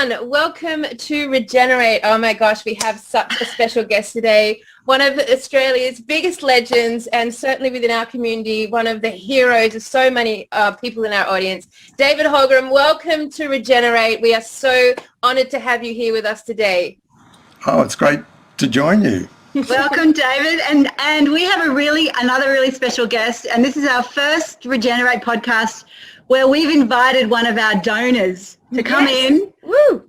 everyone. Welcome to Regener8. Oh my gosh, we have such a special guest today. One of Australia's biggest legends, and certainly within our community, one of the heroes of so many people in our audience. David Holgram, welcome to Regener8. We are so honoured to have you here with us today. Oh, it's great to join you. Welcome, David. And we have another really special guest, and this is our first Regener8 podcast where we've invited one of our donors to come in. Woo!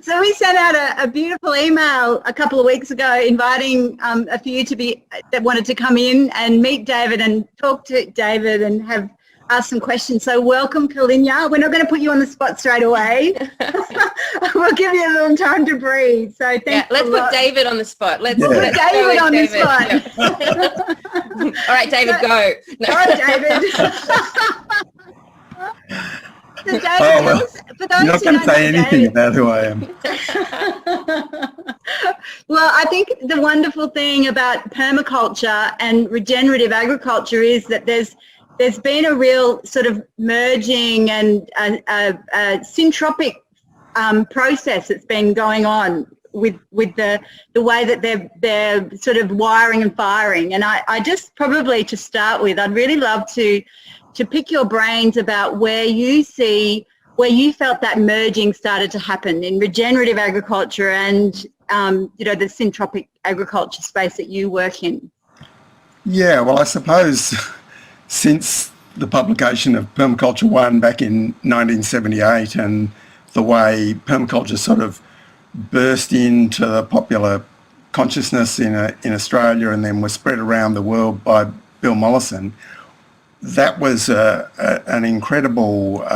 So we sent out a beautiful email a couple of weeks ago inviting a few that wanted to come in and meet David and talk to David and have ask some questions. So welcome, Kalinya. We're not going to put you on the spot straight away. We'll give you a little time to breathe. So thanks. Let's put David on the spot. Let's put David on the spot. Yeah. All right, David, go. No. All right, David. So David, for those you're not going to say anything about who I am. Well, I think the wonderful thing about permaculture and regenerative agriculture is that there's been a real sort of merging and a syntropic process that's been going on with the way that they're sort of wiring and firing. And I just probably to start with, I'd really love to pick your brains about where you felt that merging started to happen in regenerative agriculture and the syntropic agriculture space that you work in. Yeah, well, I suppose since the publication of Permaculture 1 back in 1978 and the way permaculture sort of burst into the popular consciousness in Australia and then was spread around the world by Bill Mollison, that was an incredible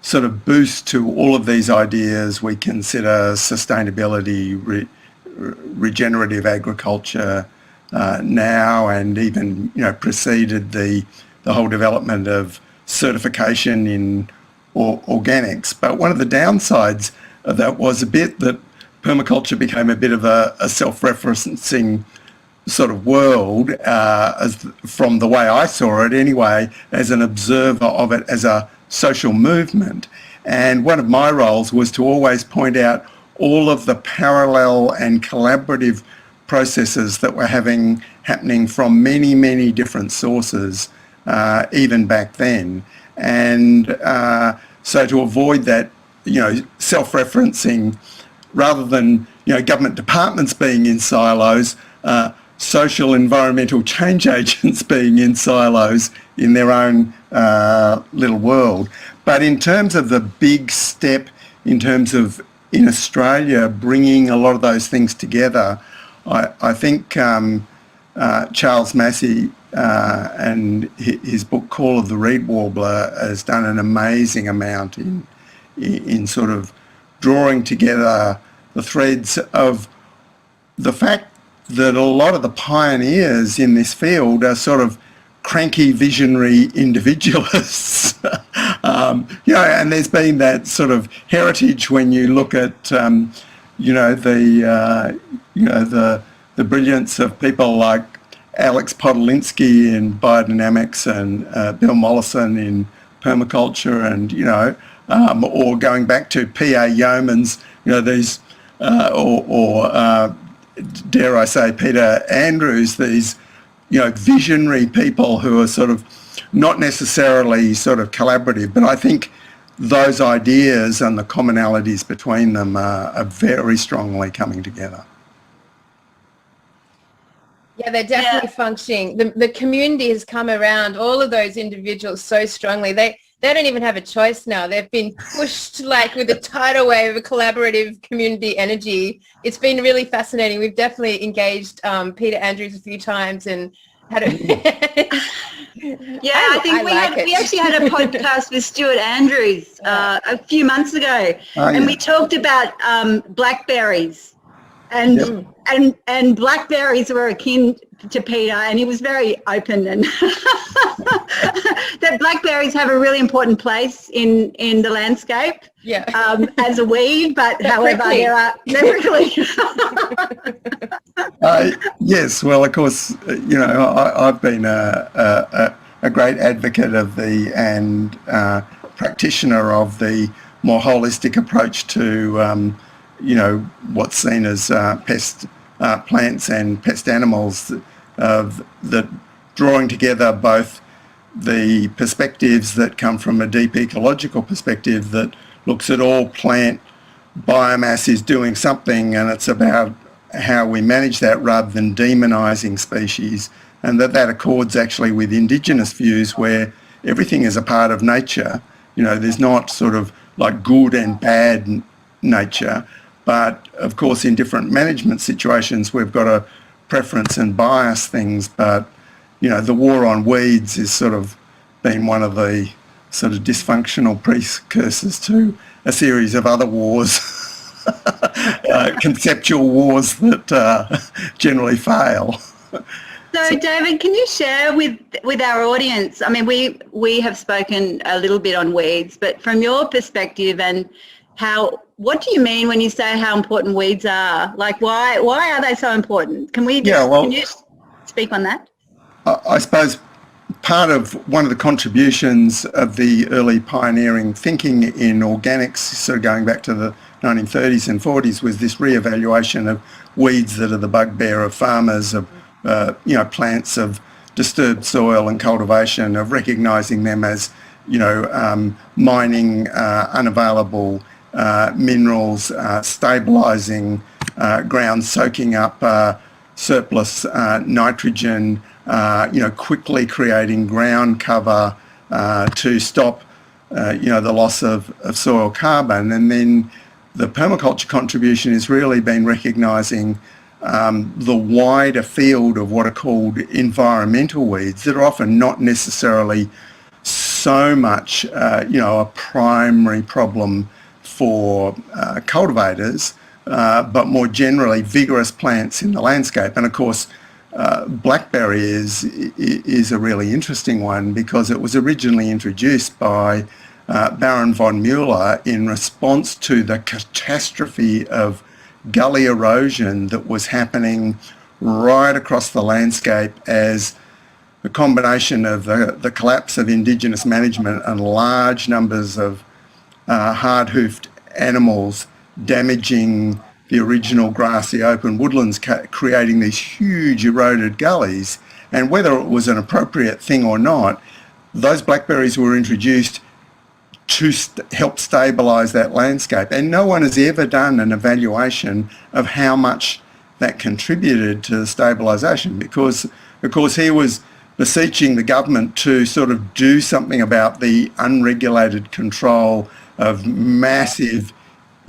sort of boost to all of these ideas. We consider sustainability, regenerative agriculture now, and even preceded the whole development of certification in organics. But one of the downsides of that was a bit that permaculture became a bit of a self-referencing sort of world, from the way I saw it anyway, as an observer of it as a social movement. And one of my roles was to always point out all of the parallel and collaborative processes that were happening from many, many different sources, even back then. And so to avoid that, self-referencing, rather than, government departments being in silos, social environmental change agents being in silos in their own little world. But in terms of the big step, in terms of in Australia bringing a lot of those things together, I think Charles Massey and his book Call of the Reed Warbler has done an amazing amount in sort of drawing together the threads of the fact that a lot of the pioneers in this field are sort of cranky, visionary individualists. And there's been that sort of heritage when you look at, the brilliance of people like Alex Podolinsky in biodynamics and Bill Mollison in permaculture, and or going back to P.A. Yeomans, these dare I say Peter Andrews, these visionary people who are sort of not necessarily sort of collaborative, but I think those ideas and the commonalities between them are very strongly coming together. Yeah, they're definitely functioning. The community has come around all of those individuals so strongly. They don't even have a choice now. They've been pushed like with a tidal wave of collaborative community energy. It's been really fascinating. We've definitely engaged Peter Andrews a few times and had a we actually had a podcast with Stuart Andrews a few months ago, and we talked about blackberries. And blackberries were akin to Peter, and he was very open and that blackberries have a really important place in the landscape as a weed, but however they're prickly. Yes, well, of course, I've been a great advocate of and practitioner of the more holistic approach to, what's seen as pest plants and pest animals, that drawing together both the perspectives that come from a deep ecological perspective that looks at all plant biomass is doing something, and it's about how we manage that rather than demonising species, and that accords actually with indigenous views where everything is a part of nature. There's not sort of like good and bad nature, but of course in different management situations we've got to preference and bias things. But the war on weeds has sort of been one of the sort of dysfunctional precursors to a series of other wars, conceptual wars that generally fail. So, David, can you share with our audience, I mean, we have spoken a little bit on weeds, but from your perspective, and what do you mean when you say how important weeds are? Like, why are they so important? Can you speak on that? I suppose one of the contributions of the early pioneering thinking in organics, sort of going back to the 1930s and 40s, was this re-evaluation of weeds that are the bugbear of farmers, of plants of disturbed soil and cultivation, of recognising them as mining unavailable minerals, stabilising ground, soaking up surplus nitrogen, quickly creating ground cover to stop the loss of soil carbon. And then the permaculture contribution has really been recognising the wider field of what are called environmental weeds that are often not necessarily so much a primary problem for cultivators, but more generally vigorous plants in the landscape. And of course Blackberry is a really interesting one because it was originally introduced by Baron von Mueller in response to the catastrophe of gully erosion that was happening right across the landscape as a combination of the collapse of indigenous management and large numbers of hard-hoofed animals damaging the original grassy open woodlands, creating these huge eroded gullies. And whether it was an appropriate thing or not, those blackberries were introduced to help stabilise that landscape. And no one has ever done an evaluation of how much that contributed to the stabilisation, because, of course, he was beseeching the government to sort of do something about the unregulated control of massive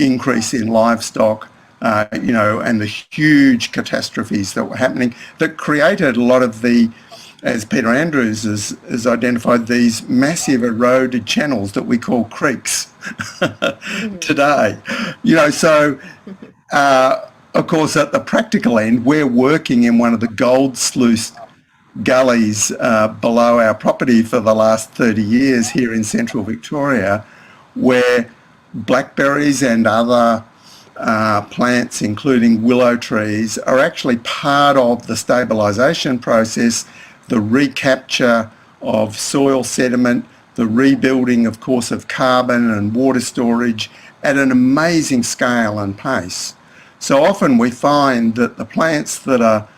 increase in livestock, and the huge catastrophes that were happening that created a lot of the, as Peter Andrews has identified, these massive eroded channels that we call creeks today. So of course at the practical end, we're working in one of the gold sluice gullies below our property for the last 30 years here in central Victoria, where blackberries and other plants, including willow trees, are actually part of the stabilisation process, the recapture of soil sediment, the rebuilding, of course, of carbon and water storage at an amazing scale and pace. So often we find that the plants that are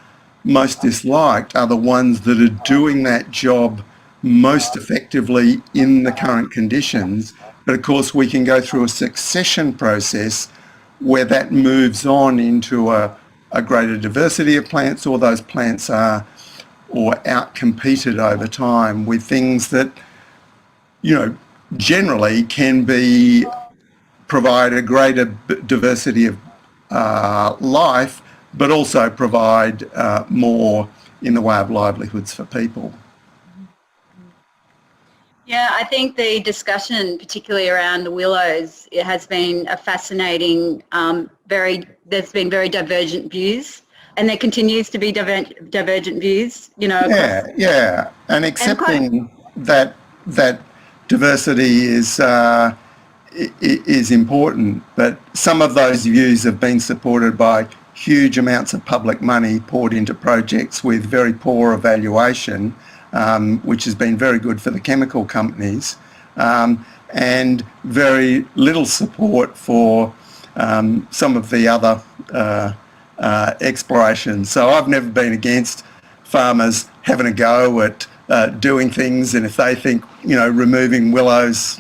most disliked are the ones that are doing that job most effectively in the current conditions. But of course we can go through a succession process where that moves on into a greater diversity of plants, or those plants are out-competed over time with things that, generally can provide a greater diversity of life, but also provide more in the way of livelihoods for people. Yeah, I think the discussion, particularly around the willows, it has been a fascinating, there's been very divergent views, and there continues to be divergent views, Yeah, and accepting that diversity is important, but some of those views have been supported by huge amounts of public money poured into projects with very poor evaluation, which has been very good for the chemical companies. and very little support for some of the other exploration. So I've never been against farmers having a go at doing things, and if they think, removing willows,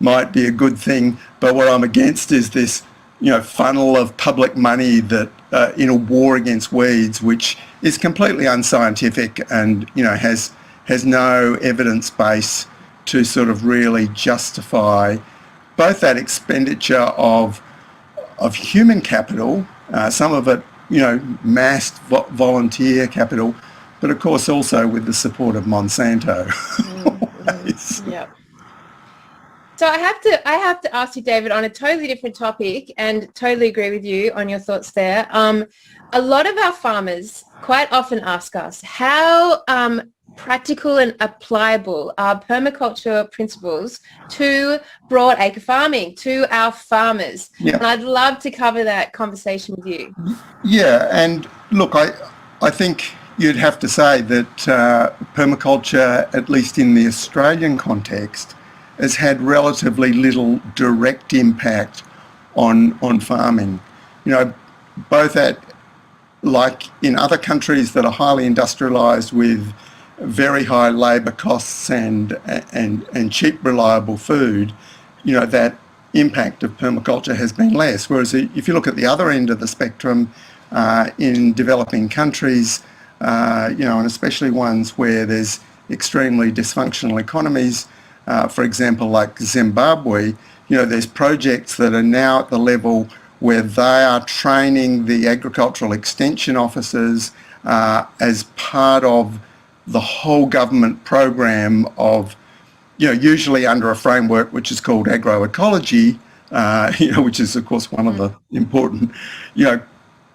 might be a good thing. But what I'm against is this, funnel of public money that in a war against weeds, which is completely unscientific and, has no evidence base to sort of really justify both that expenditure of human capital, some of it, massed volunteer capital, but of course also with the support of Monsanto. Yep. So I have to ask you, David, on a totally different topic, and totally agree with you on your thoughts there. A lot of our farmers quite often ask us how practical and applicable are permaculture principles to broadacre farming, to our farmers. Yeah. And I'd love to cover that conversation with you. Yeah, and look, I think you'd have to say that permaculture, at least in the Australian context, has had relatively little direct impact on farming. Both at, like in other countries that are highly industrialised with very high labour costs and cheap, reliable food, that impact of permaculture has been less. Whereas if you look at the other end of the spectrum, in developing countries, and especially ones where there's extremely dysfunctional economies, for example, like Zimbabwe, there's projects that are now at the level where they are training the agricultural extension officers as part of the whole government program of, usually under a framework which is called agroecology, which is of course one of the important,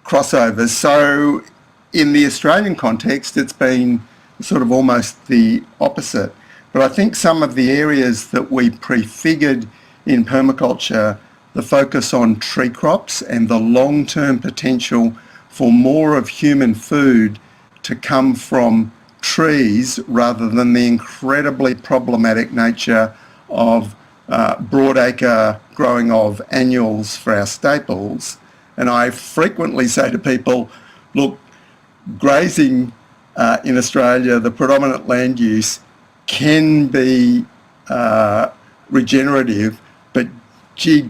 crossovers. So in the Australian context, it's been sort of almost the opposite. But I think some of the areas that we prefigured in permaculture, the focus on tree crops and the long-term potential for more of human food to come from trees rather than the incredibly problematic nature of broadacre growing of annuals for our staples. And I frequently say to people, look, grazing in Australia, the predominant land use, can be regenerative, but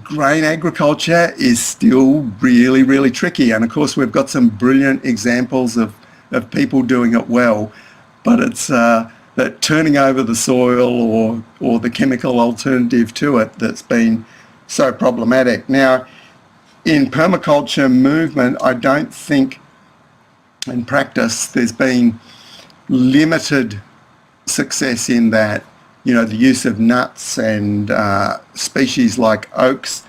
grain agriculture is still really, really tricky. And of course, we've got some brilliant examples of people doing it well, but it's that turning over the soil or the chemical alternative to it that's been so problematic. Now, in permaculture movement, I don't think in practice there's been limited success in that, the use of nuts and species like oaks.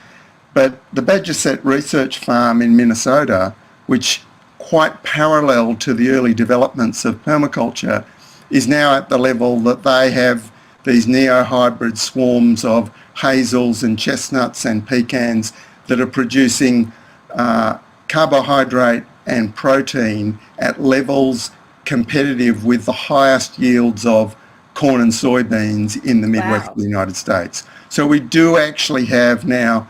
But the Badger Set Research Farm in Minnesota, which quite parallel to the early developments of permaculture, is now at the level that they have these neo-hybrid swarms of hazels and chestnuts and pecans that are producing carbohydrate and protein at levels competitive with the highest yields of corn and soybeans in the Midwest of the United States. So we do actually have now,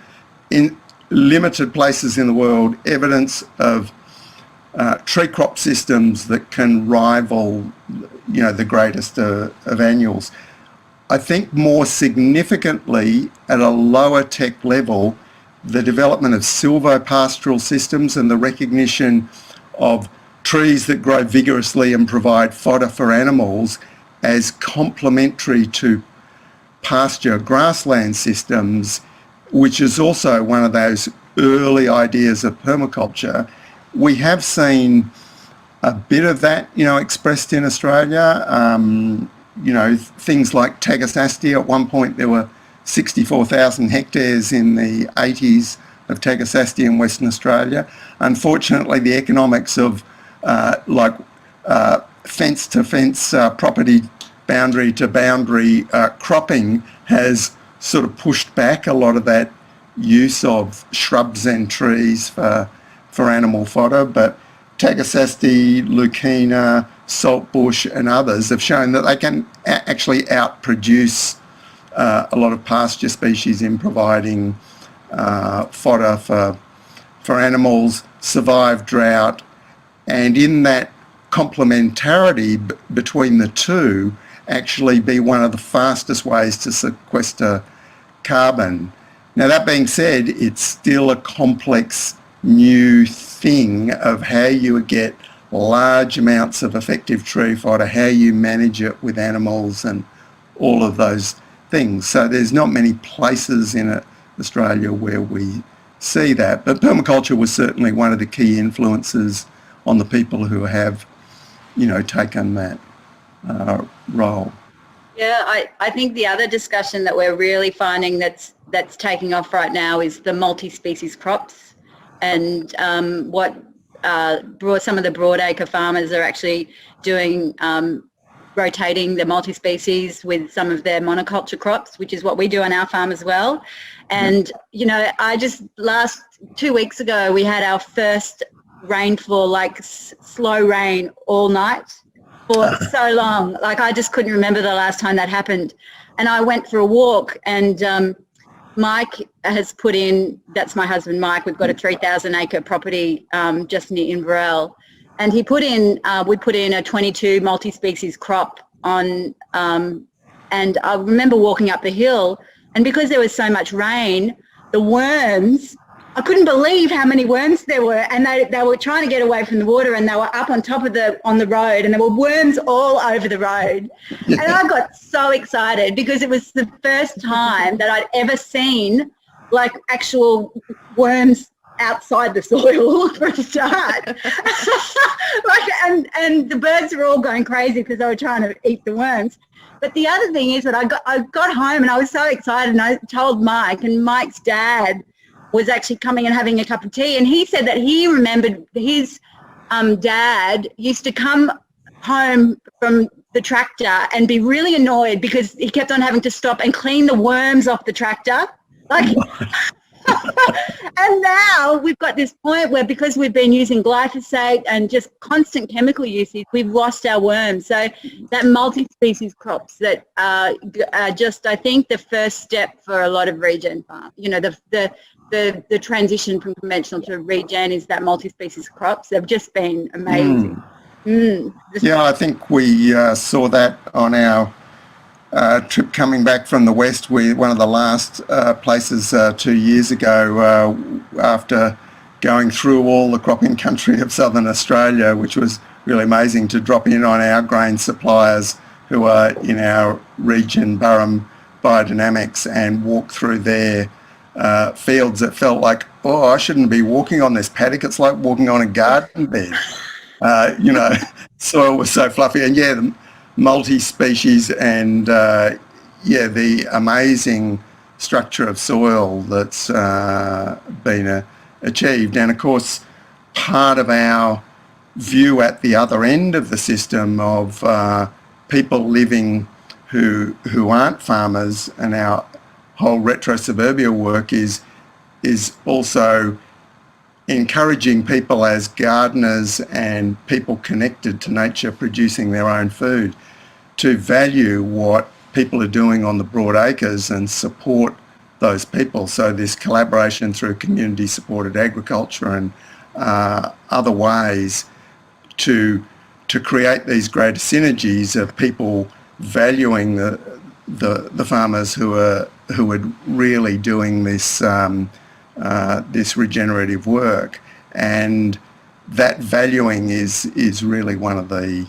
in limited places in the world, evidence of tree crop systems that can rival, the greatest of annuals. I think more significantly, at a lower tech level, the development of silvopastoral systems and the recognition of trees that grow vigorously and provide fodder for animals as complementary to pasture grassland systems, which is also one of those early ideas of permaculture. We have seen a bit of that, expressed in Australia. Things like Tagasastia. At one point there were 64,000 hectares in the 80s of Tagasastia in Western Australia. Unfortunately, the economics of fence-to-fence property, boundary-to-boundary cropping has sort of pushed back a lot of that use of shrubs and trees for animal fodder. But Tagasastia, Lucina, saltbush and others have shown that they can actually outproduce a lot of pasture species in providing fodder for animals, survive drought, and in that complementarity between the two actually be one of the fastest ways to sequester carbon. Now, that being said, it's still a complex new thing of how you get large amounts of effective tree fodder, how you manage it with animals and all of those things. So there's not many places in Australia where we see that, but permaculture was certainly one of the key influences on the people who have, taken that role. Yeah, I think the other discussion that we're really finding that's taking off right now is the multi-species crops, and what some of the broadacre farmers are actually doing, rotating the multi-species with some of their monoculture crops, which is what we do on our farm as well. And, I just last 2 weeks ago, we had our first rainfall, like slow rain all night for so long. Like, I just couldn't remember the last time that happened. And I went for a walk, and Mike has put in, that's my husband Mike, we've got a 3,000 acre property just near Inverell, and we put in a 22 multi-species crop on, and I remember walking up the hill, and because there was so much rain, the worms, I couldn't believe how many worms there were, and they were trying to get away from the water, and they were up on top of on the road, and there were worms all over the road. Yeah. And I got so excited because it was the first time that I'd ever seen like actual worms outside the soil for a start. and the birds were all going crazy because they were trying to eat the worms. But the other thing is that I got home and I was so excited, and I told Mike, and Mike's dad was actually coming and having a cup of tea, and he said that he remembered his dad used to come home from the tractor and be really annoyed because he kept on having to stop and clean the worms off the tractor. Like, and now we've got this point where, because we've been using glyphosate and just constant chemical usage, we've lost our worms. So that multi-species crops that are just, I think, the first step for a lot of regen farms. The transition from conventional to regen is that multi-species crops. They've just been amazing. Yeah, I think we saw that on our trip coming back from the West. One of the last places 2 years ago, after going through all the cropping country of southern Australia, which was really amazing, to drop in on our grain suppliers who are in our region, Burrum Biodynamics, and walk through their fields. It felt like, I shouldn't be walking on this paddock. It's like walking on a garden bed. Soil was so fluffy, and the multi-species and the amazing structure of soil that's been achieved. And of course, part of our view at the other end of the system of people living who aren't farmers, and our whole retro suburbia work is also encouraging people as gardeners and people connected to nature, producing their own food, to value what people are doing on the broad acres and support those people. So this collaboration through community supported agriculture and other ways to create these greater synergies of people valuing the farmers who are really doing this this regenerative work, and that valuing is really one of the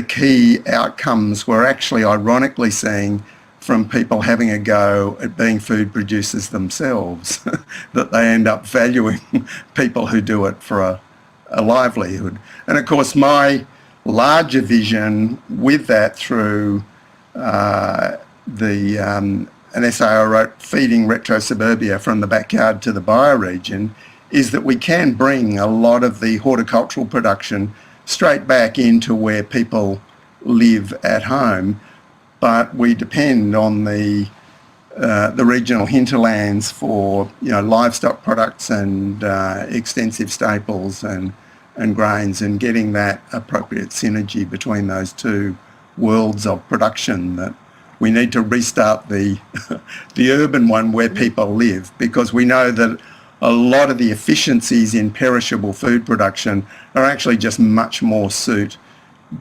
key outcomes we're actually ironically seeing from people having a go at being food producers themselves, that they end up valuing people who do it for a livelihood. And of course, my larger vision with that, through an essay I wrote, Feeding Retro Suburbia from the Backyard to the Bioregion, is that we can bring a lot of the horticultural production straight back into where people live at home, but we depend on the regional hinterlands for livestock products and extensive staples and grains, and getting that appropriate synergy between those two worlds of production that we need to restart the the urban one where people live, because we know that a lot of the efficiencies in perishable food production are actually just much more suit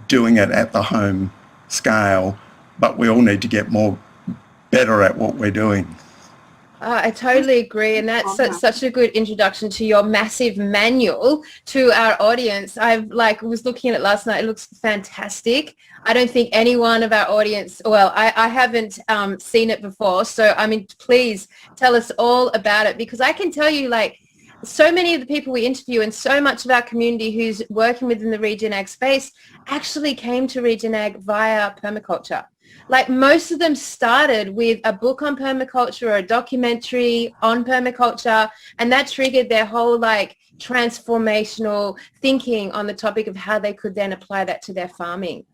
doing it at the home scale, but we all need to get better at what we're doing. I totally agree, and that's such a good introduction to your massive manual to our audience. Was looking at it last night. It looks fantastic. I don't think any one of our audience, well, I haven't seen it before, so I mean, please tell us all about it, because I can tell you, like, so many of the people we interview and so much of our community who's working within the Regen Ag space actually came to Regen Ag via permaculture. Like, most of them started with a book on permaculture or a documentary on permaculture, and that triggered their whole like transformational thinking on the topic of how they could then apply that to their farming.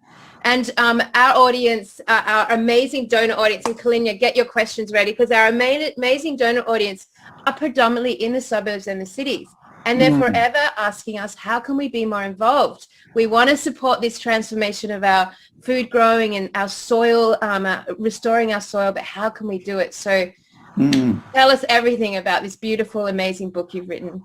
And our audience, our amazing donor audience, and Kalinya, get your questions ready, because our amazing donor audience are predominantly in the suburbs and the cities. And they're forever asking us, how can we be more involved? We want to support this transformation of our food growing and our soil, restoring our soil, but how can we do it? So tell us everything about this beautiful, amazing book you've written.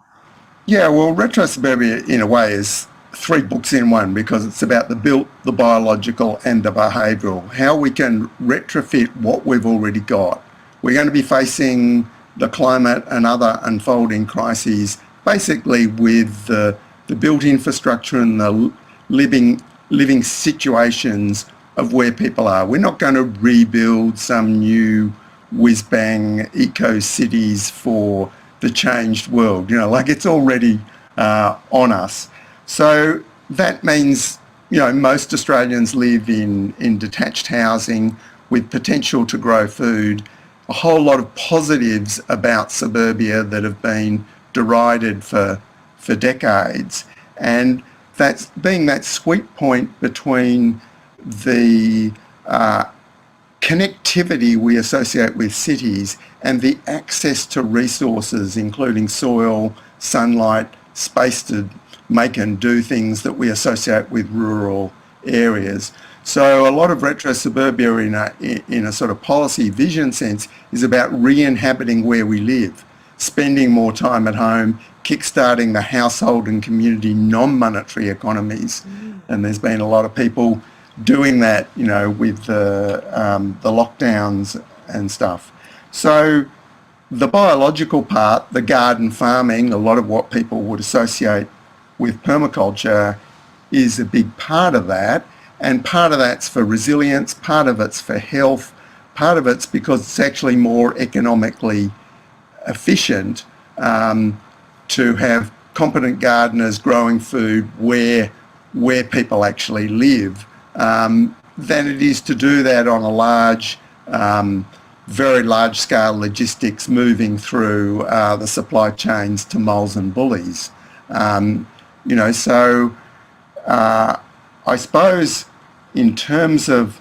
Yeah, well, Retro Suburbia, in a way, is 3 books in one, because it's about the built, the biological and the behavioural, how we can retrofit what we've already got. We're going to be facing the climate and other unfolding crises basically with the built infrastructure and the living situations of where people are. We're not going to rebuild some new whiz-bang eco-cities for the changed world. You know, like, it's already on us. So that means, you know, most Australians live in detached housing with potential to grow food. A whole lot of positives about suburbia that have been derided for decades, and that's being that sweet point between the connectivity we associate with cities and the access to resources, including soil, sunlight, space to make and do things that we associate with rural areas. So a lot of retro suburbia in a sort of policy vision sense is about re-inhabiting where we live, spending more time at home, kickstarting the household and community non-monetary economies. And there's been a lot of people doing that, you know, with the lockdowns and stuff. So the biological part, the garden farming, a lot of what people would associate with permaculture is a big part of that. And part of that's for resilience, part of it's for health, part of it's because it's actually more economically efficient to have competent gardeners growing food where people actually live than it is to do that on a large, very large scale logistics moving through the supply chains to moles and bullies. You know, so I suppose in terms of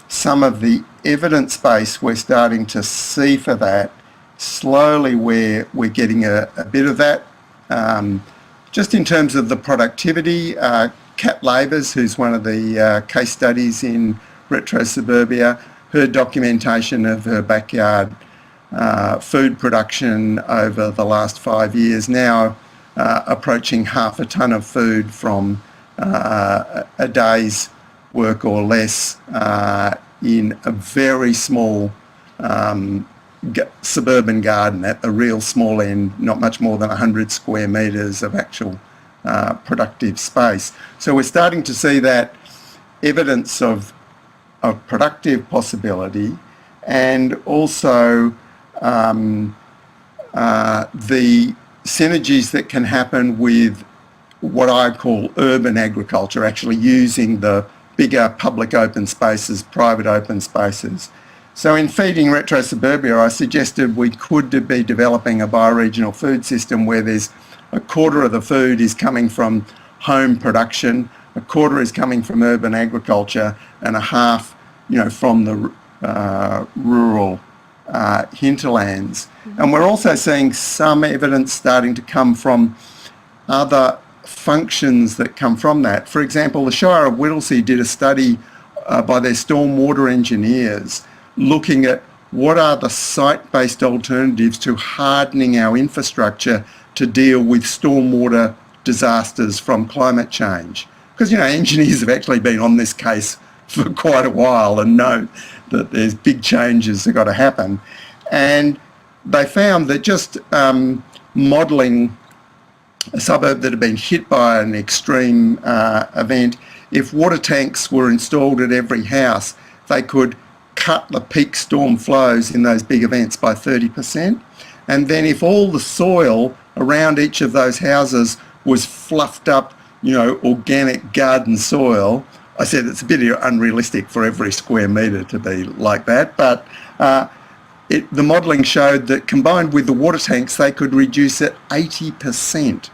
some of the evidence base we're starting to see for that, slowly we're getting a bit of that. Just in terms of the productivity, Kat Labors, who's one of the case studies in retro suburbia, her documentation of her backyard food production over the last 5 years, now approaching 1/2 ton of food from a day's work or less in a very small suburban garden at the real small end, not much more than 100 square metres of actual productive space. So we're starting to see that evidence of productive possibility, and also the synergies that can happen with what I call urban agriculture, actually using the bigger public open spaces, private open spaces. So in Feeding Retro Suburbia, I suggested we could be developing a bioregional food system where there's 1/4 of the food is coming from home production, 1/4 is coming from urban agriculture, and 1/2, you know, from the rural hinterlands. And we're also seeing some evidence starting to come from other functions that come from that. For example, the Shire of Whittlesea did a study by their stormwater engineers looking at what are the site-based alternatives to hardening our infrastructure to deal with stormwater disasters from climate change. Because, you know, engineers have actually been on this case for quite a while and know that there's big changes that got to happen. And they found that just modelling a suburb that had been hit by an extreme event, if water tanks were installed at every house, they could cut the peak storm flows in those big events by 30%. And then if all the soil around each of those houses was fluffed up, you know, organic garden soil, I said it's a bit unrealistic for every square metre to be like that, but the modelling showed that combined with the water tanks, they could reduce it 80%.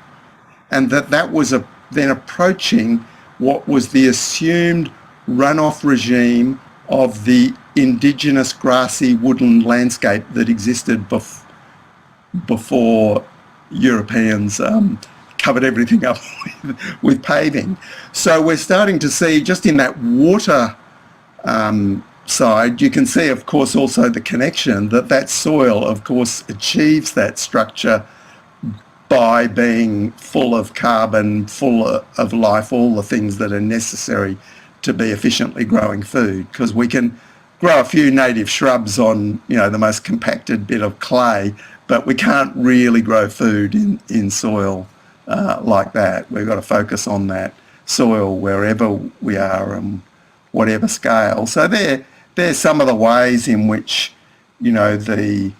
And that was then approaching what was the assumed runoff regime of the indigenous grassy woodland landscape that existed before Europeans covered everything up with paving. So we're starting to see, just in that water side, you can see, of course, also the connection that soil, of course, achieves that structure by being full of carbon, full of life, all the things that are necessary to be efficiently growing food. Because we can grow a few native shrubs on, you know, the most compacted bit of clay, but we can't really grow food in soil like that. We've got to focus on that soil wherever we are and whatever scale. So there's some of the ways in which, you know, the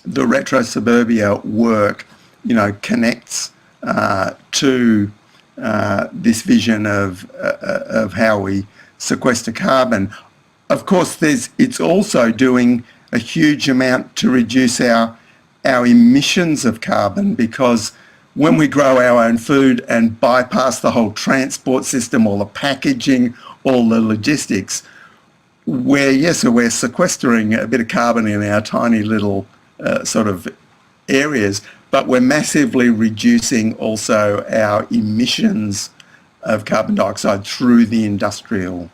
retro suburbia work, you know, connects to this vision of how we sequester carbon. Of course, it's also doing a huge amount to reduce our emissions of carbon, because when we grow our own food and bypass the whole transport system, all the packaging, all the logistics, we're sequestering a bit of carbon in our tiny little sort of areas, but we're massively reducing also our emissions of carbon dioxide through the industrial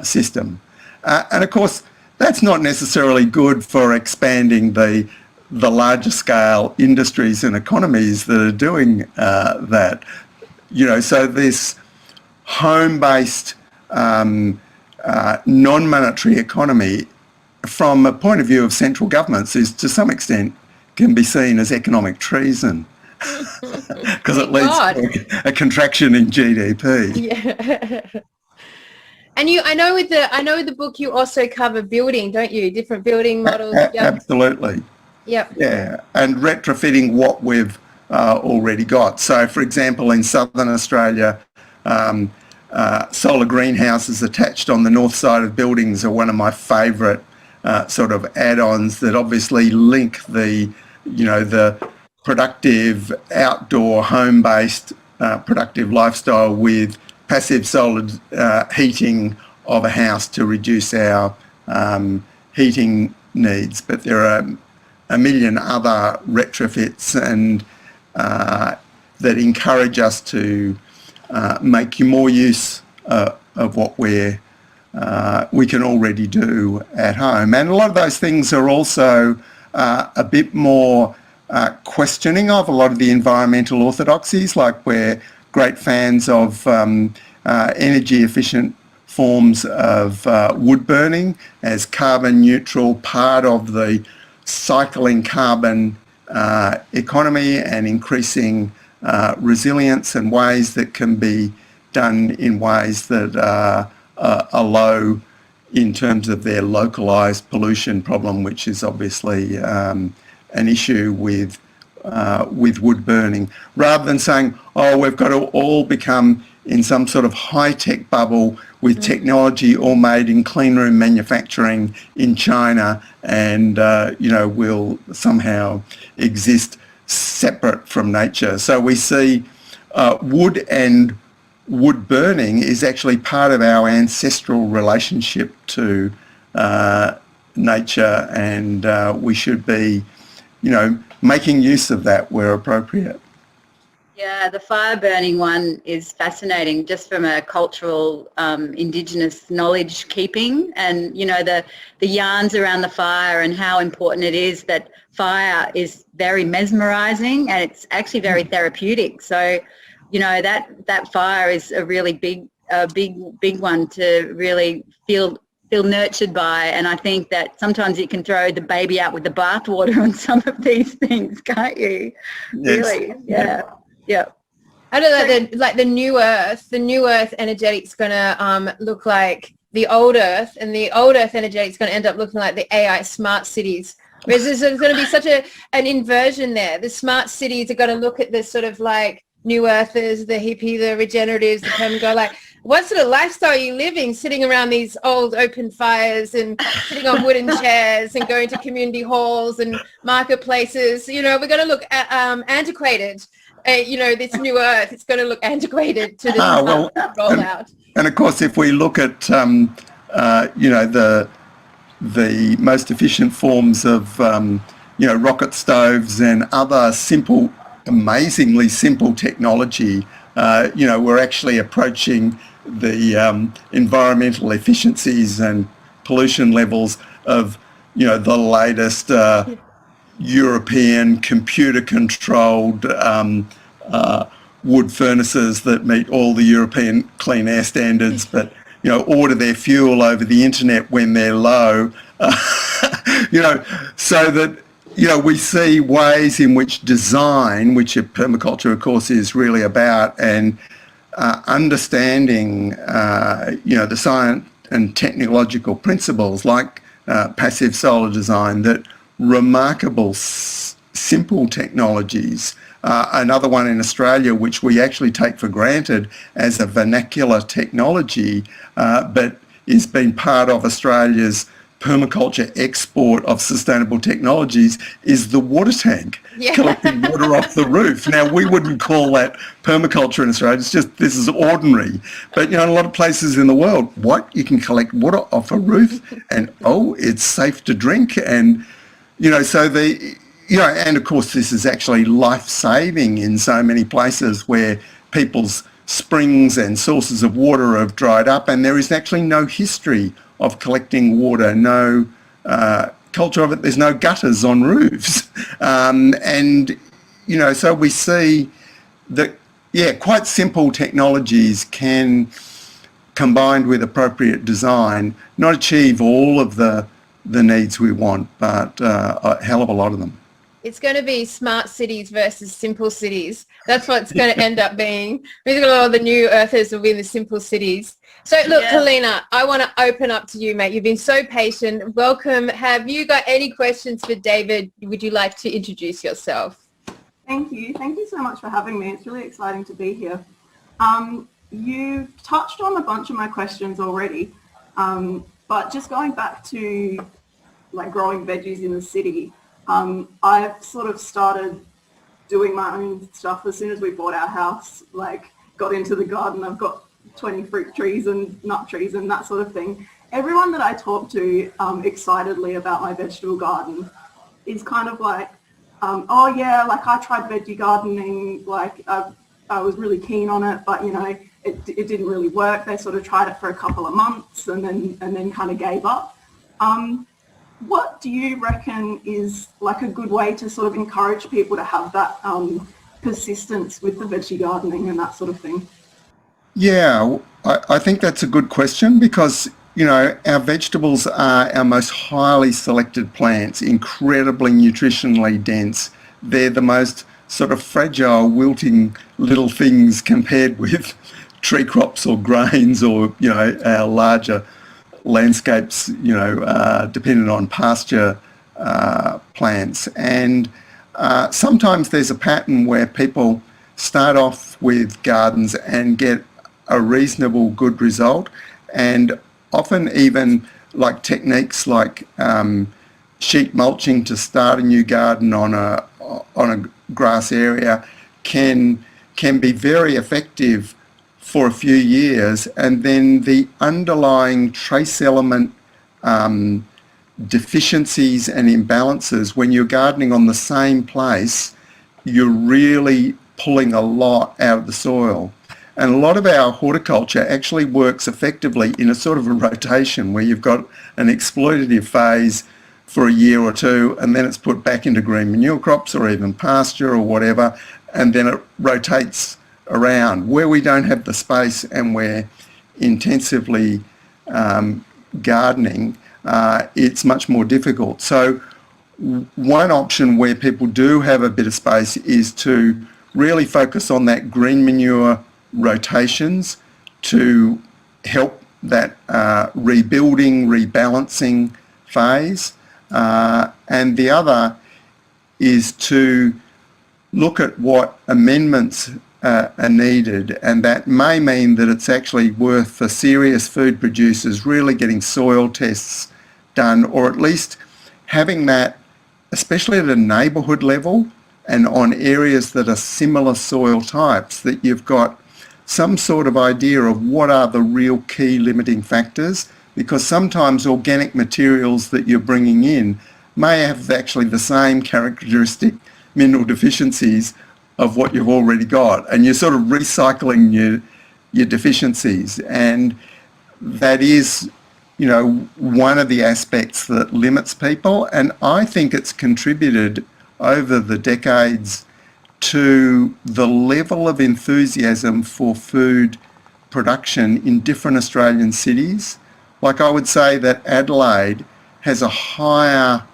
system. And of course, that's not necessarily good for expanding the larger scale industries and economies that are doing that. You know, so this home-based non-monetary economy, from a point of view of central governments, is to some extent can be seen as economic treason, because it leads to a contraction in GDP. Yeah. And I know with the book you also cover building, don't you? Different building models. Yep. Absolutely. Yep. Yeah, and retrofitting what we've already got. So, for example, in southern Australia, solar greenhouses attached on the north side of buildings are one of my favourite sort of add-ons that obviously link the productive outdoor home-based productive lifestyle with passive solar heating of a house to reduce our heating needs. But there are a million other retrofits and that encourage us to make more use of what we can already do at home. And a lot of those things are also a bit more questioning of a lot of the environmental orthodoxies. Like, we're great fans of energy efficient forms of wood burning as carbon neutral, part of the cycling carbon economy, and increasing resilience, and ways that can be done in ways that are low in terms of their localised pollution problem, which is obviously an issue with wood burning. Rather than saying, oh, we've got to all become in some sort of high-tech bubble with technology all made in clean room manufacturing in China, and we'll somehow exist separate from nature. So we see wood and wood burning is actually part of our ancestral relationship to nature, and we should be, making use of that where appropriate. Yeah, the fire burning one is fascinating just from a cultural Indigenous knowledge keeping, and the yarns around the fire and how important it is that fire is very mesmerizing and it's actually very therapeutic. So that fire is a really big one to really feel nurtured by, and I think that sometimes you can throw the baby out with the bathwater on some of these things, can't you? Yes. Really, yeah. Yeah. I don't know, the new Earth energetic's going to look like the old Earth, and the old Earth energetic's going to end up looking like the AI smart cities. Whereas there's going to be such an inversion there. The smart cities are going to look at this sort of like new Earthers, the hippie, the regeneratives, the perma, like, what sort of lifestyle are you living, sitting around these old open fires and sitting on wooden chairs and going to community halls and marketplaces? We're going to look antiquated. This new Earth, it's going to look antiquated to this rollout. And of course, if we look at, the most efficient forms of, rocket stoves and other simple, amazingly simple technology, we're actually approaching the environmental efficiencies and pollution levels of, the latest European computer-controlled wood furnaces that meet all the European clean air standards, but order their fuel over the internet when they're low, so that we see ways in which design, which permaculture of course is really about, and understanding the science and technological principles like passive solar design, that remarkable simple technologies. Another one in Australia which we actually take for granted as a vernacular technology, but is being part of Australia's permaculture export of sustainable technologies, is the water tank, collecting water off the roof. Now, we wouldn't call that permaculture in Australia. It's just, this is ordinary. But, in a lot of places in the world, you can collect water off a roof and, it's safe to drink. And, and of course, this is actually life-saving in so many places where people's springs and sources of water have dried up, and there is actually no history of collecting water, no culture of it. There's no gutters on roofs. So we see that, quite simple technologies can, combined with appropriate design, not achieve all of the needs we want, but a hell of a lot of them. It's going to be smart cities versus simple cities. That's what it's going to end up being. Basically, all the new Earthers will be in the simple cities. So look, Helena, I want to open up to you, mate. You've been so patient. Welcome. Have you got any questions for David? Would you like to introduce yourself? Thank you. Thank you so much for having me. It's really exciting to be here. You touched on a bunch of my questions already, but just going back to like growing veggies in the city, I've sort of started doing my own stuff as soon as we bought our house, like got into the garden. I've got 20 fruit trees and nut trees and that sort of thing. Everyone that I talk to excitedly about my vegetable garden is kind of like, like I tried veggie gardening, like I was really keen on it, but it didn't really work. They sort of tried it for a couple of months and then kind of gave up. What do you reckon is like a good way to sort of encourage people to have that persistence with the veggie gardening and that sort of thing? Yeah, I think that's a good question, because our vegetables are our most highly selected plants, incredibly nutritionally dense. They're the most sort of fragile, wilting little things compared with tree crops or grains or, our larger landscapes, dependent on pasture plants. And sometimes there's a pattern where people start off with gardens and get a reasonable good result, and often even like techniques like sheet mulching to start a new garden on a grass area can be very effective for a few years, and then the underlying trace element deficiencies and imbalances when you're gardening on the same place, you're really pulling a lot out of the soil. And a lot of our horticulture actually works effectively in a sort of a rotation where you've got an exploitative phase for a year or two, and then it's put back into green manure crops or even pasture or whatever, and then it rotates around. Where we don't have the space and we're intensively gardening, it's much more difficult. So one option where people do have a bit of space is to really focus on that green manure rotations to help that rebuilding, rebalancing phase. And the other is to look at what amendments are needed, and that may mean that it's actually worth for serious food producers really getting soil tests done, or at least having that, especially at a neighbourhood level and on areas that are similar soil types, that you've got some sort of idea of what are the real key limiting factors, because sometimes organic materials that you're bringing in may have actually the same characteristic mineral deficiencies of what you've already got, and you're sort of recycling your deficiencies. And that is, you know, one of the aspects that limits people, and I think it's contributed over the decades to the level of enthusiasm for food production in different Australian cities. Like, I would say that Adelaide has a higher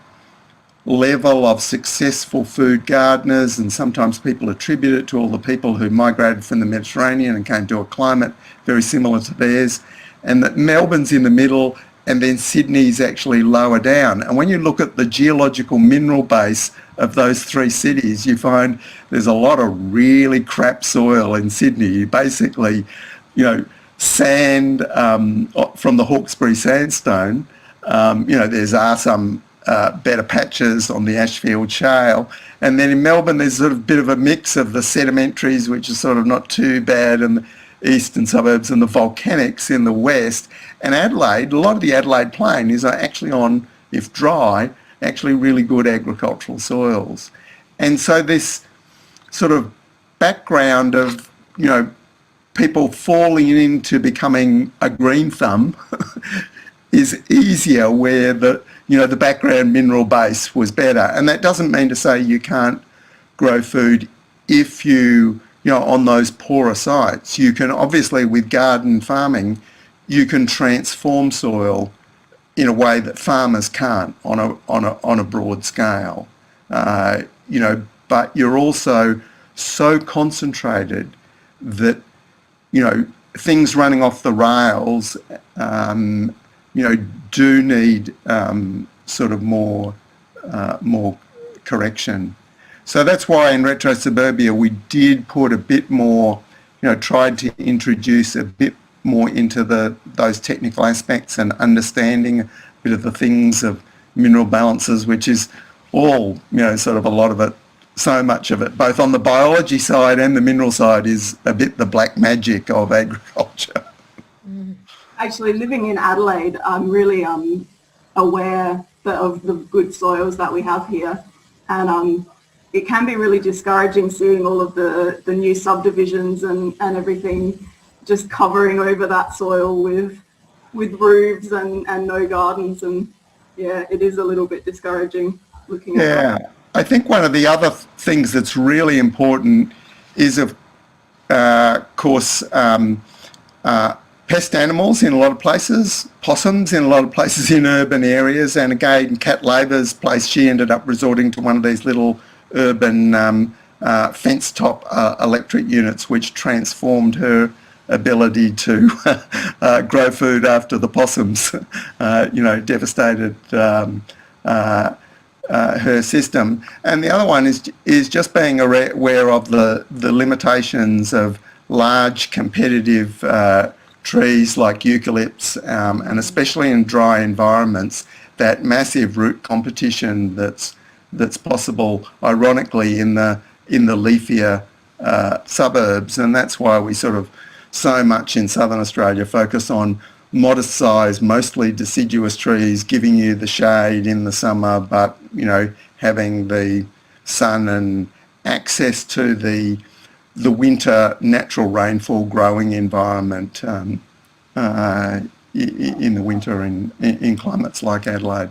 level of successful food gardeners, and sometimes people attribute it to all the people who migrated from the Mediterranean and came to a climate very similar to theirs, and that Melbourne's in the middle, and then Sydney's actually lower down. And when you look at the geological mineral base of those three cities, you find there's a lot of really crap soil in Sydney. Basically, you know, sand from the Hawkesbury sandstone. You know, there's some better patches on the Ashfield shale. And then in Melbourne, there's sort of a bit of a mix of the sedimentaries, which is sort of not too bad, and the eastern suburbs, and the volcanics in the west. And Adelaide, a lot of the Adelaide plain is actually on, if dry, actually really good agricultural soils. And so this sort of background of, you know, people falling into becoming a green thumb is easier where the, you know, the background mineral base was better. And that doesn't mean to say you can't grow food if you know, on those poorer sites. You can obviously, with garden farming, you can transform soil in a way that farmers can't on a broad scale. You know, but you're also so concentrated that, you know, things running off the rails, you know, do need sort of more correction. So that's why in Retro Suburbia we did put a bit more, you know, tried to introduce a bit more into those technical aspects and understanding a bit of the things of mineral balances, which is all, you know, sort of a lot of it, so much of it, both on the biology side and the mineral side, is a bit the black magic of agriculture. Actually, living in Adelaide, I'm really aware of the good soils that we have here, and it can be really discouraging seeing all of the new subdivisions and everything just covering over that soil with roofs and no gardens, and yeah, it is a little bit discouraging looking at that. Yeah, I think one of the other things that's really important is, of course, pest animals in a lot of places, possums in a lot of places in urban areas, and again, Kat Labour's place, she ended up resorting to one of these little urban fence top electric units, which transformed her ability to grow food after the possums, you know, devastated her system. And the other one is just being aware of the limitations of large competitive trees like eucalypts, and especially in dry environments, that massive root competition that's possible, ironically, in the leafier suburbs. And that's why we sort of so much in southern Australia focus on modest size, mostly deciduous trees, giving you the shade in the summer, but, you know, having the sun and access to the the winter natural rainfall growing environment in the winter in climates like Adelaide.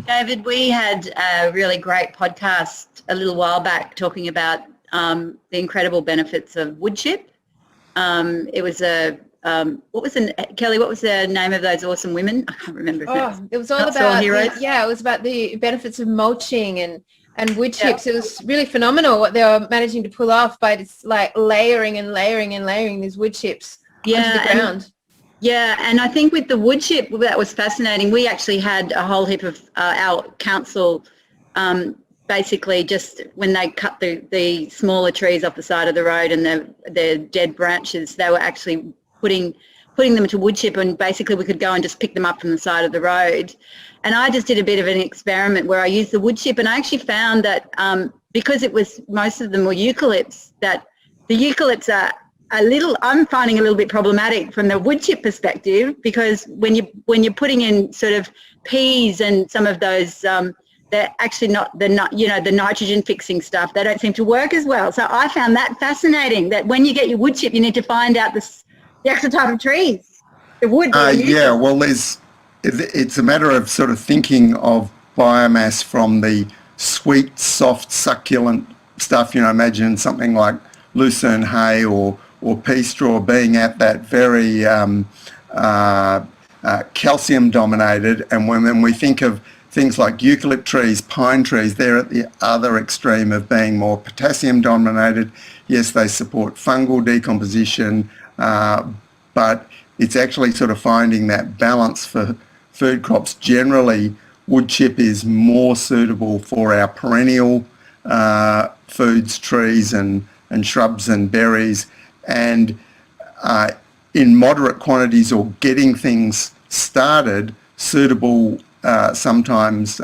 David, we had a really great podcast a little while back talking about the incredible benefits of wood chip. It was Kelly, what was the name of those awesome women? I can't remember. It was all about, it was about the benefits of mulching and wood chips. It was really phenomenal what they were managing to pull off by just like layering and layering and layering these wood chips onto the ground. And I think with the wood chip, that was fascinating. We actually had a whole heap of our council basically just when they cut the smaller trees off the side of the road and the dead branches, they were actually putting them to wood chip, and basically we could go and just pick them up from the side of the road. And I just did a bit of an experiment where I used the wood chip, and I actually found that because most of them were eucalypts, that the eucalypts are I'm finding a little bit problematic from the wood chip perspective, because when you're putting in sort of peas and some of those they're actually not the nitrogen fixing stuff, they don't seem to work as well. So I found that fascinating, that when you get your wood chip, you need to find out the actual type of trees, the wood. Well, it's a matter of sort of thinking of biomass from the sweet, soft, succulent stuff. Imagine something like lucerne hay or pea straw being at that very calcium dominated, and when we think of things like eucalypt trees, pine trees, they're at the other extreme of being more potassium dominated. Yes, they support fungal decomposition, but it's actually sort of finding that balance for food crops. Generally, wood chip is more suitable for our perennial foods, trees and shrubs and berries, and in moderate quantities or getting things started, suitable sometimes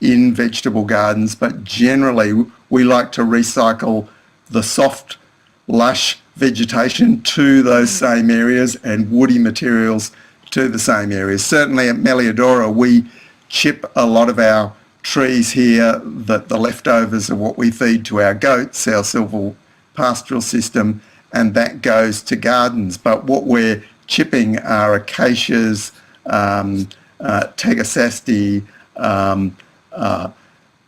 in vegetable gardens, but generally we like to recycle the soft, lush vegetation to those same areas and woody materials to the same areas. Certainly at Melliodora, we chip a lot of our trees here, that the leftovers are what we feed to our goats, our silvopastoral system, and that goes to gardens. But what we're chipping are acacias, Tegasasti,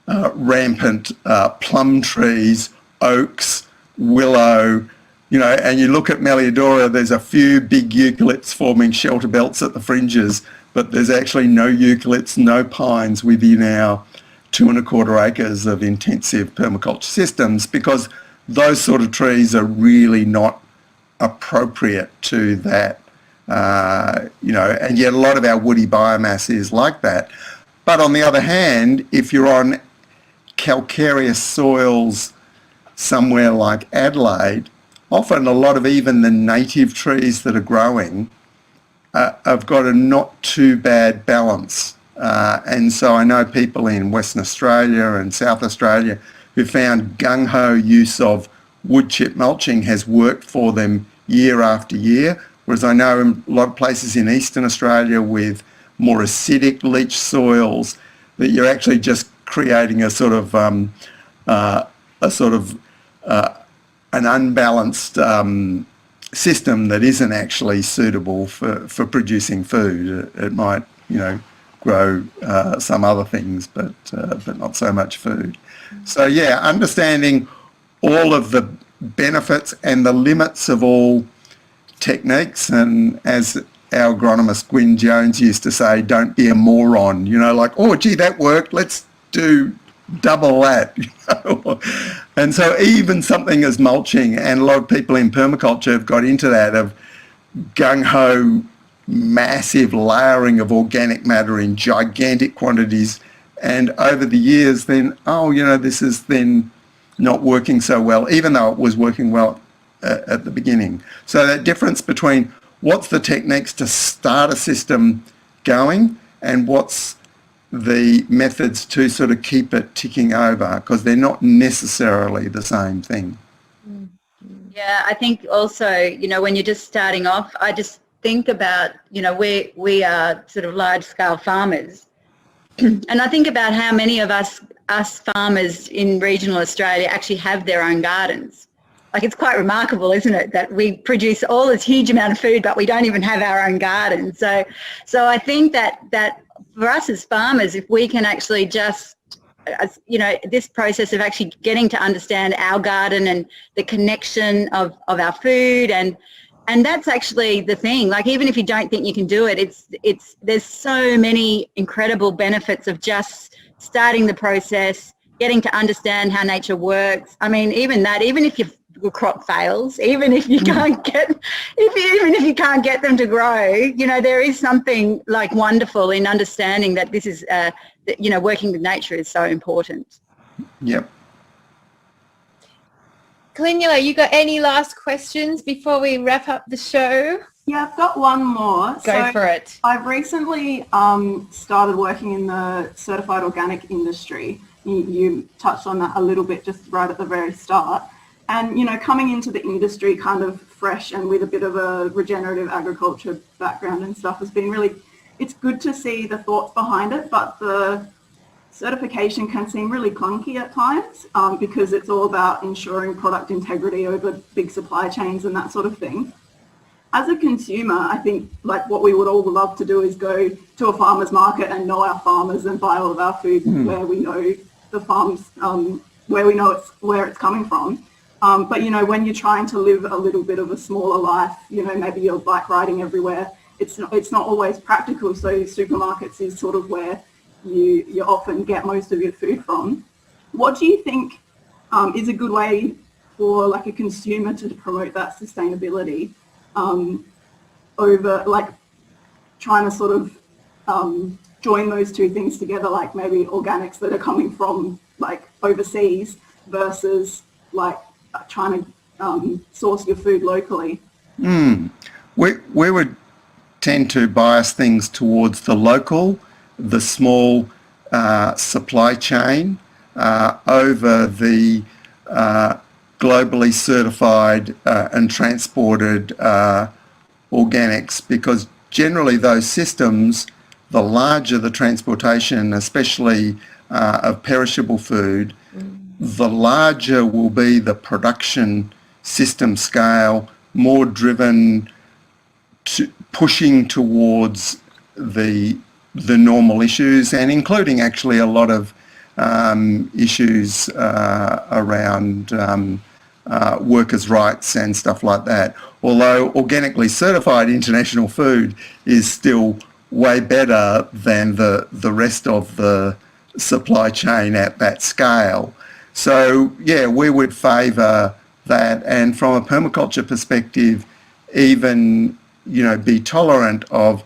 rampant plum trees, oaks, willow, and you look at Melliodora, there's a few big eucalypts forming shelter belts at the fringes, but there's actually no eucalypts, no pines within our 2¼ acres of intensive permaculture systems, because those sort of trees are really not appropriate to that, and yet a lot of our woody biomass is like that. But on the other hand, if you're on calcareous soils somewhere like Adelaide, often a lot of even the native trees that are growing have got a not too bad balance. And so I know people in Western Australia and South Australia who found gung-ho use of wood chip mulching has worked for them year after year, whereas I know in a lot of places in Eastern Australia with more acidic leach soils that you're actually just creating a sort of an unbalanced system that isn't actually suitable for producing food. It might, grow some other things, but not so much food. So yeah, understanding all of the benefits and the limits of all techniques, and as our agronomist Gwyn Jones used to say, don't be a moron, like, oh gee, that worked, let's do double that. And so even something as mulching, and a lot of people in permaculture have got into that, of gung-ho massive layering of organic matter in gigantic quantities, and over the years then, this is then not working so well, even though it was working well at the beginning. So that difference between what's the techniques to start a system going and what's the methods to sort of keep it ticking over, because they're not necessarily the same thing. Yeah, I think also, when you're just starting off, I just think about, we are sort of large-scale farmers, and I think about how many of us us farmers in regional Australia actually have their own gardens. Like, it's quite remarkable, isn't it, that we produce all this huge amount of food, but we don't even have our own garden. So I think that for us as farmers, if we can actually just, this process of actually getting to understand our garden and the connection of our food, and that's actually the thing. Like, even if you don't think you can do it, there's so many incredible benefits of just starting the process, getting to understand how nature works. I mean, even if your crop fails, even if you can't get, even if you can't get them to grow, there is something like wonderful in understanding that this is, working with nature is so important. Yep. Calinula, you got any last questions before we wrap up the show? Yeah, I've got one more. Go for it. I've recently started working in the certified organic industry. You touched on that a little bit just right at the very start. And, coming into the industry kind of fresh and with a bit of a regenerative agriculture background and stuff has been really, it's good to see the thoughts behind it, but the certification can seem really clunky at times because it's all about ensuring product integrity over big supply chains and that sort of thing. As a consumer, I think like what we would all love to do is go to a farmer's market and know our farmers and buy all of our food where we know the farms, where we know where it's coming from. But, when you're trying to live a little bit of a smaller life, maybe you're bike riding everywhere, it's not always practical. So supermarkets is sort of where you often get most of your food from. What do you think is a good way for like a consumer to promote that sustainability over like trying to sort of join those two things together, like maybe organics that are coming from like overseas versus like trying to source your food locally? We would tend to bias things towards the local, the small supply chain over the globally certified and transported organics, because generally those systems, the larger the transportation, especially of perishable food, the larger will be the production system scale, more driven to pushing towards the normal issues, and including actually a lot of issues around workers' rights and stuff like that. Although organically certified international food is still way better than the rest of the supply chain at that scale. So yeah, we would favour that, and from a permaculture perspective, even be tolerant of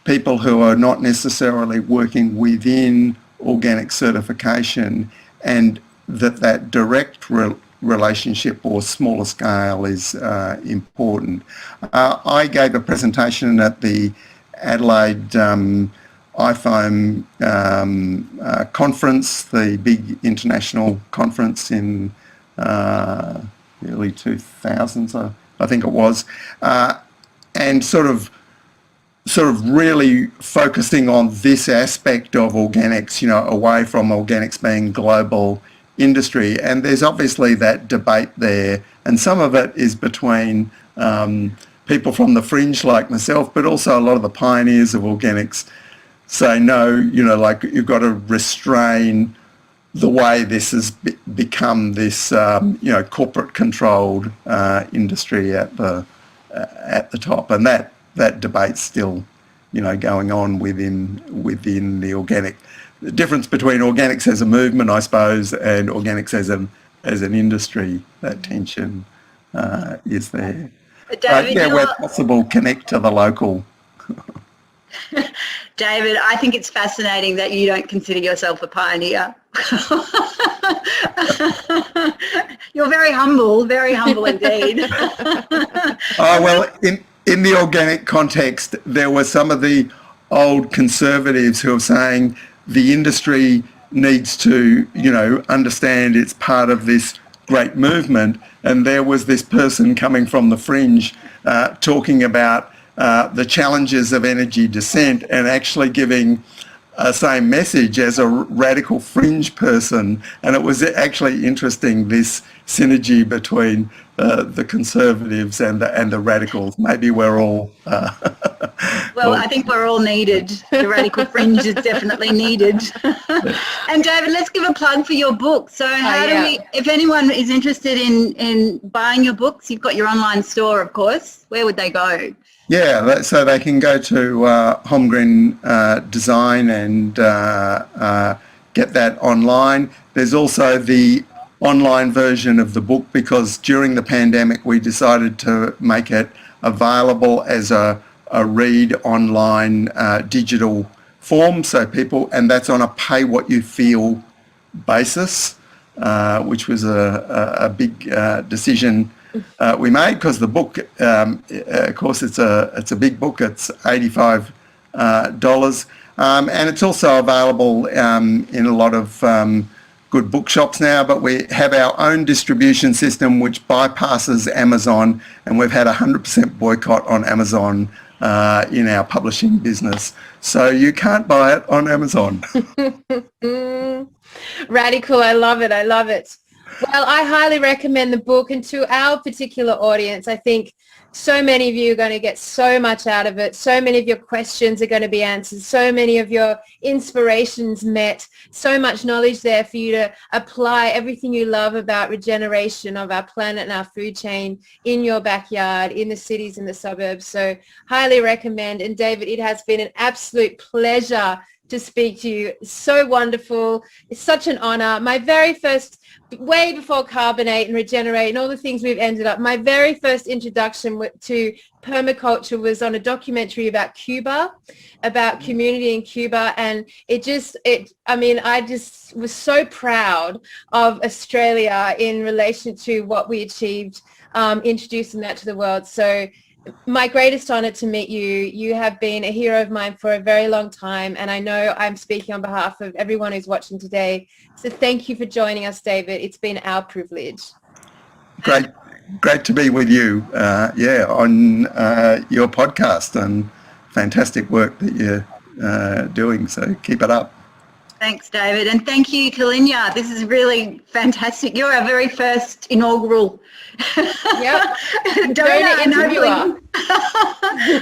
people who are not necessarily working within organic certification, and that direct relationship or smaller scale is important. I gave a presentation at the Adelaide iPhone conference, the big international conference in the early 2000s, I think it was, and sort of really focusing on this aspect of organics, away from organics being global industry. And there's obviously that debate there, and some of it is between people from the fringe like myself, but also a lot of the pioneers of organics say no, like you've got to restrain the way this has become this corporate controlled industry at the top, and that debate's still going on within the organic. The difference between organics as a movement, I suppose, and organics as an industry, that tension is there. David, where possible, connect to the local. David, I think it's fascinating that you don't consider yourself a pioneer. You're very humble indeed. Well, in the organic context, there were some of the old conservatives who are saying the industry needs to, understand it's part of this great movement. And there was this person coming from the fringe talking about the challenges of energy descent, and actually giving same message as a radical fringe person, and it was actually interesting, this synergy between the conservatives and the radicals. Maybe we're all well, I think we're all needed. The radical fringe is definitely needed. And David, let's give a plug for your book. So how do we, if anyone is interested in buying your books, you've got your online store, of course, where would they go? Yeah, so they can go to Holmgren Design and get that online. There's also the online version of the book, because during the pandemic we decided to make it available as a read online digital form, so people, and that's on a pay what you feel basis, which was a big decision we made, because the book, of course, it's a big book. It's $85, and it's also available in a lot of good bookshops now. But we have our own distribution system which bypasses Amazon, and we've had 100% boycott on Amazon in our publishing business. So you can't buy it on Amazon. Radical. I love it. I love it. Well, I highly recommend the book, and to our particular audience, I think so many of you are going to get so much out of it. So many of your questions are going to be answered. So many of your inspirations met. So much knowledge there for you to apply everything you love about regeneration of our planet and our food chain in your backyard, in the cities and the suburbs. So highly recommend. And David, it has been an absolute pleasure to speak to you. So wonderful. It's such an honor. My very first, way before Carbonate and Regener8 and all the things we've ended up, my very first introduction to permaculture was on a documentary about Cuba, about community in Cuba. And I just was so proud of Australia in relation to what we achieved, introducing that to the world. So my greatest honor to meet you. You have been a hero of mine for a very long time, and I know I'm speaking on behalf of everyone who's watching today. So thank you for joining us, David. It's been our privilege. Great to be with you, on your podcast, and fantastic work that you're doing. So keep it up. Thanks, David. And thank you, Kalinya. This is really fantastic. You're our very first inaugural donor, and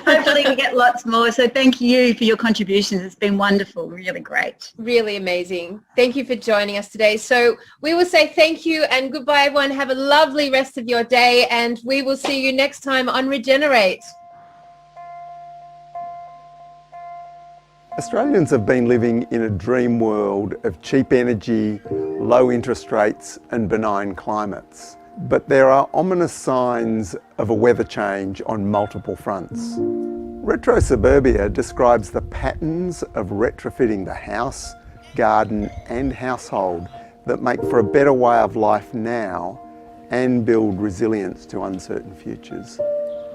hopefully we get lots more. So thank you for your contributions. It's been wonderful, really great. Really amazing. Thank you for joining us today. So we will say thank you and goodbye, everyone. Have a lovely rest of your day, and we will see you next time on Regener8. Australians have been living in a dream world of cheap energy, low interest rates and benign climates. But there are ominous signs of a weather change on multiple fronts. Retro Suburbia describes the patterns of retrofitting the house, garden and household that make for a better way of life now and build resilience to uncertain futures.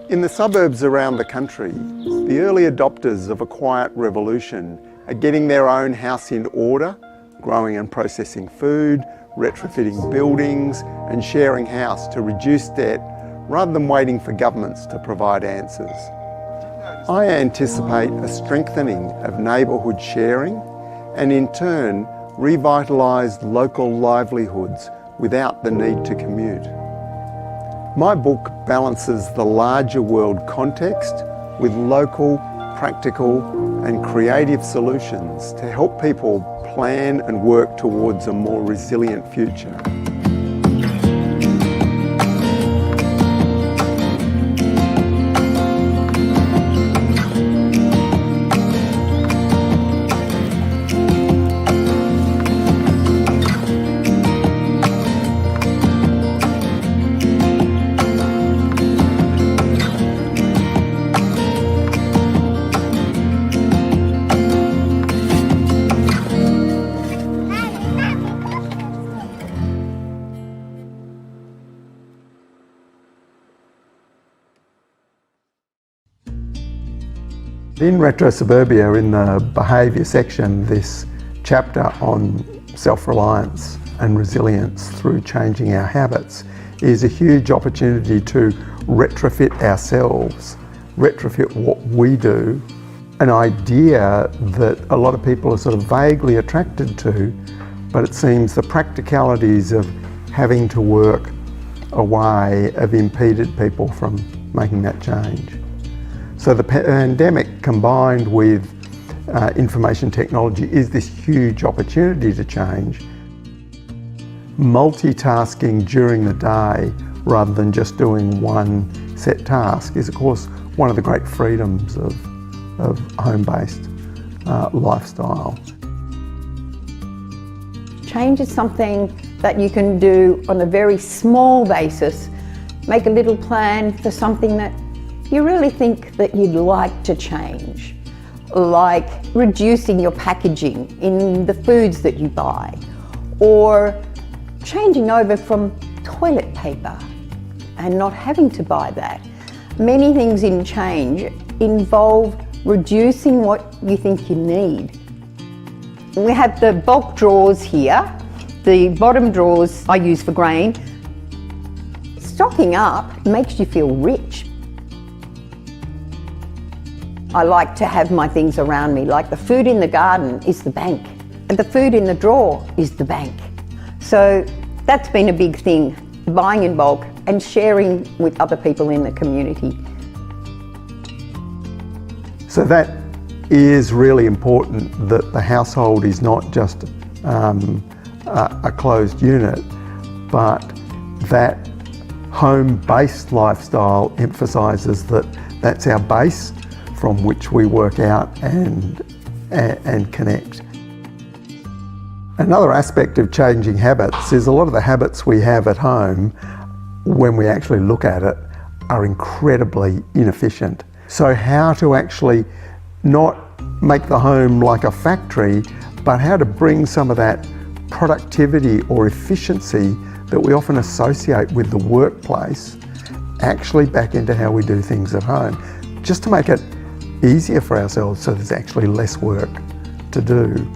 In the suburbs around the country, the early adopters of a quiet revolution are getting their own house in order, growing and processing food, retrofitting buildings and sharing house to reduce debt rather than waiting for governments to provide answers. I anticipate a strengthening of neighbourhood sharing and in turn revitalised local livelihoods without the need to commute. My book balances the larger world context with local, practical and creative solutions to help people plan and work towards a more resilient future. In Retro Suburbia, in the behaviour section, this chapter on self-reliance and resilience through changing our habits is a huge opportunity to retrofit ourselves, retrofit what we do an idea that a lot of people are sort of vaguely attracted to, but it seems the practicalities of having to work away have impeded people from making that change. So the pandemic combined with information technology is this huge opportunity to change. Multitasking during the day rather than just doing one set task is of course one of the great freedoms of home-based lifestyle. Change is something that you can do on a very small basis. Make a little plan for something that you really think that you'd like to change, like reducing your packaging in the foods that you buy, or changing over from toilet paper and not having to buy that. Many things in change involve reducing what you think you need. We have the bulk drawers here. The bottom drawers I use for grain. Stocking up makes you feel rich. I like to have my things around me, like the food in the garden is the bank, and the food in the drawer is the bank. So that's been a big thing, buying in bulk and sharing with other people in the community. So that is really important, that the household is not just a closed unit, but that home-based lifestyle emphasises that that's our base from which we work out and connect. Another aspect of changing habits is a lot of the habits we have at home, when we actually look at it, are incredibly inefficient. So how to actually not make the home like a factory, but how to bring some of that productivity or efficiency that we often associate with the workplace actually back into how we do things at home, just to make it easier for ourselves so there's actually less work to do.